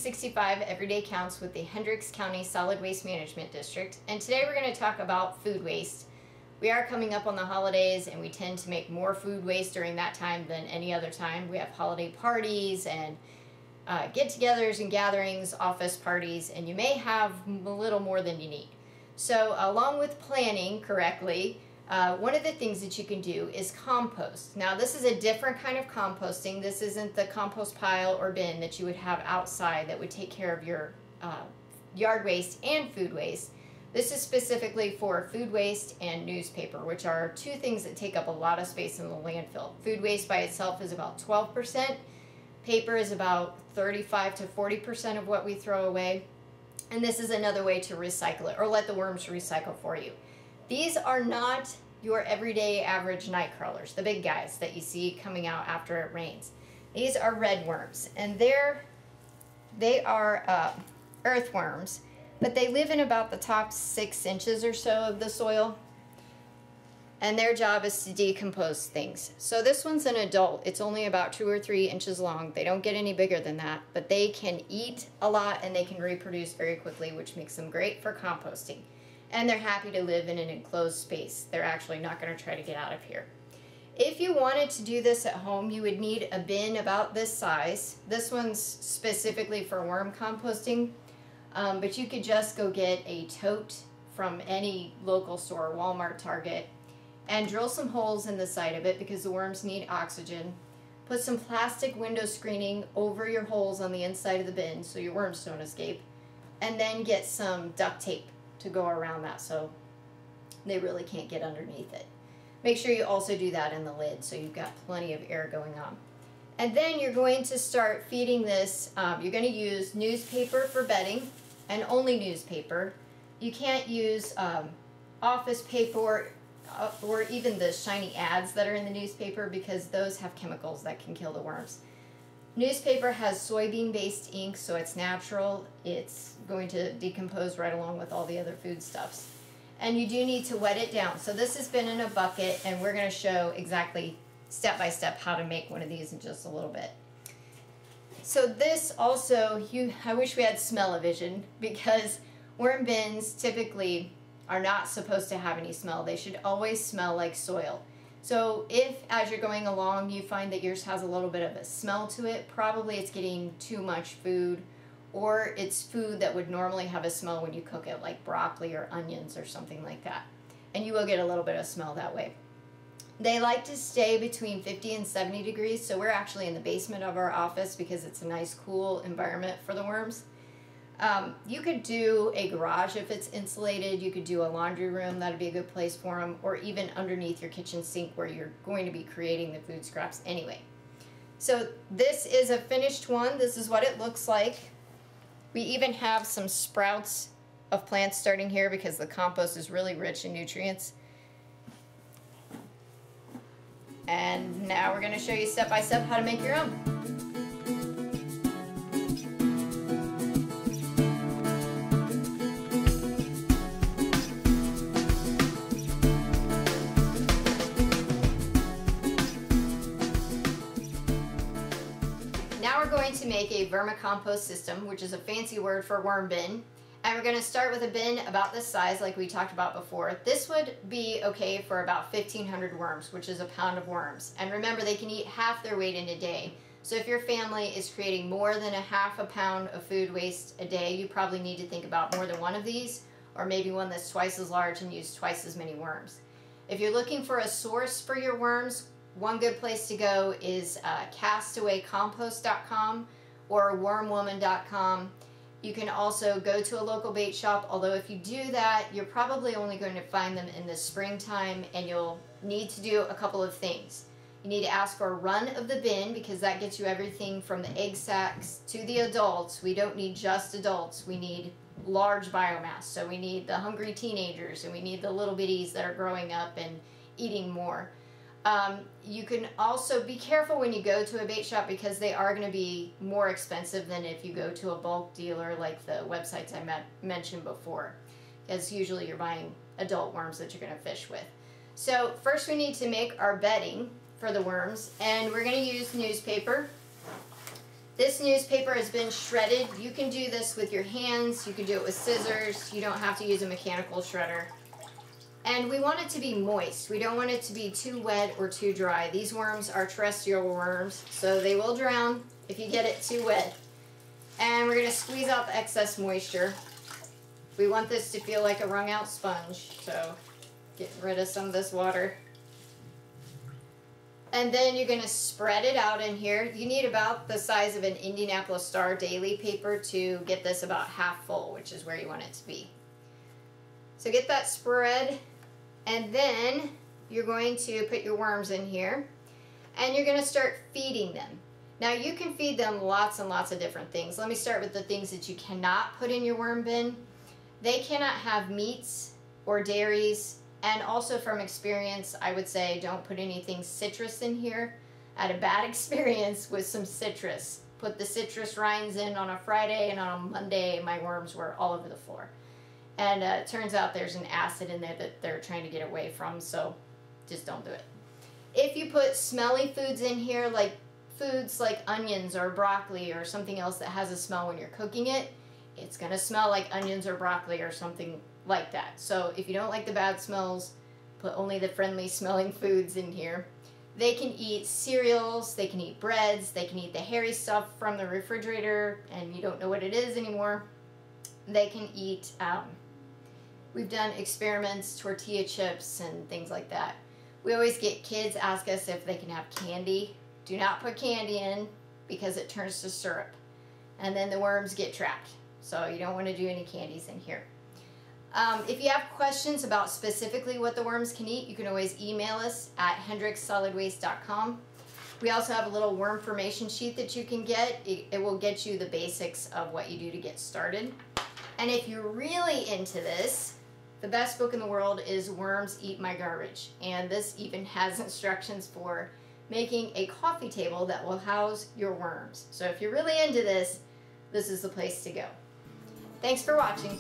365 Everyday Counts with the Hendricks County Solid Waste Management District, and today we're going to talk about food waste. We are coming up on the holidays and we tend to make more food waste during that time than any other time. We have holiday parties and get-togethers and gatherings, office parties, and you may have a little more than you need. So along with planning correctly, one of the things that you can do is compost. Now this is a different kind of composting. This isn't the compost pile or bin that you would have outside that would take care of your yard waste and food waste. This is specifically for food waste and newspaper, which are two things that take up a lot of space in the landfill. Food waste by itself is about 12%. Paper is about 35 to 40% of what we throw away. And this is another way to recycle it or let the worms recycle for you. These are not your everyday average night crawlers, the big guys that you see coming out after it rains. These are redworms, and they are earthworms, but they live in about the top 6 inches or so of the soil, and their job is to decompose things. So this one's an adult. It's only about 2 or 3 inches long. They don't get any bigger than that, but they can eat a lot and they can reproduce very quickly, which makes them great for composting. And they're happy to live in an enclosed space. They're actually not going to try to get out of here. If you wanted to do this at home, you would need a bin about this size. This one's specifically for worm composting, but you could just go get a tote from any local store, Walmart, Target, and drill some holes in the side of it because the worms need oxygen. Put some plastic window screening over your holes on the inside of the bin so your worms don't escape, and then get some duct tape to go around that so they really can't get underneath it. Make sure you also do that in the lid so you've got plenty of air going on. And then you're going to start feeding this. You're going to use newspaper for bedding, and only newspaper. You can't use office paper or even the shiny ads that are in the newspaper because those have chemicals that can kill the worms. Newspaper has soybean-based ink, so it's natural. It's going to decompose right along with all the other foodstuffs. And you do need to wet it down. So this has been in a bucket, and we're going to show exactly step-by-step how to make one of these in just a little bit. So this also, I wish we had smell-o-vision because worm bins typically are not supposed to have any smell. They should always smell like soil. So if, as you're going along, you find that yours has a little bit of a smell to it, probably it's getting too much food, or it's food that would normally have a smell when you cook it, like broccoli or onions or something like that. And you will get a little bit of smell that way. They like to stay between 50 and 70 degrees, so we're actually in the basement of our office because it's a nice, cool environment for the worms. You could do a garage if it's insulated. You could do a laundry room. That'd be a good place for them, or even underneath your kitchen sink where you're going to be creating the food scraps anyway. So this is a finished one. This is what it looks like. We even have some sprouts of plants starting here because the compost is really rich in nutrients. And now we're going to show you step by step how to make your own. Now we're going to make a vermicompost system, which is a fancy word for worm bin. And we're going to start with a bin about this size like we talked about before. This would be okay for about 1,500 worms, which is a pound of worms. And remember, they can eat half their weight in a day. So if your family is creating more than a half a pound of food waste a day, you probably need to think about more than one of these, or maybe one that's twice as large and use twice as many worms. If you're looking for a source for your worms, one good place to go is castawaycompost.com or wormwoman.com. You can also go to a local bait shop, although if you do that, you're probably only going to find them in the springtime, and you'll need to do a couple of things. You need to ask for a run of the bin because that gets you everything from the egg sacs to the adults. We don't need just adults. We need large biomass. So we need the hungry teenagers, and we need the little bitties that are growing up and eating more. You can also be careful when you go to a bait shop because they are going to be more expensive than if you go to a bulk dealer like the websites I mentioned before, because usually you're buying adult worms that you're going to fish with. So first we need to make our bedding for the worms, and we're going to use newspaper. This newspaper has been shredded. You can do this with your hands. You can do it with scissors. You don't have to use a mechanical shredder. And we want it to be moist. We don't want it to be too wet or too dry. These worms are terrestrial worms, so they will drown if you get it too wet. And we're going to squeeze out the excess moisture. We want this to feel like a wrung out sponge, so getting rid of some of this water. And then you're going to spread it out in here. You need about the size of an Indianapolis Star daily paper to get this about half full, which is where you want it to be. So get that spread, and then you're going to put your worms in here, and you're going to start feeding them. Now you can feed them lots and lots of different things. Let me start with the things that you cannot put in your worm bin. They cannot have meats or dairies. And also from experience, I would say don't put anything citrus in here. I had a bad experience with some citrus. Put the citrus rinds in on a Friday, and on a Monday my worms were all over the floor. And it turns out there's an acid in there that they're trying to get away from, so just don't do it. If you put smelly foods in here, like foods like onions or broccoli or something else that has a smell when you're cooking it, it's going to smell like onions or broccoli or something like that. So if you don't like the bad smells, put only the friendly smelling foods in here. They can eat cereals, they can eat breads, they can eat the hairy stuff from the refrigerator and you don't know what it is anymore. They can eat, we've done experiments, tortilla chips and things like that. We always get kids ask us if they can have candy. Do not put candy in because it turns to syrup. And then the worms get trapped. So you don't want to do any candies in here. If you have questions about specifically what the worms can eat, you can always email us at hendrickssolidwaste.com. We also have a little worm formation sheet that you can get. It will get you the basics of what you do to get started. And if you're really into this, the best book in the world is Worms Eat My Garbage. And this even has instructions for making a coffee table that will house your worms. So if you're really into this, this is the place to go. Thanks for watching.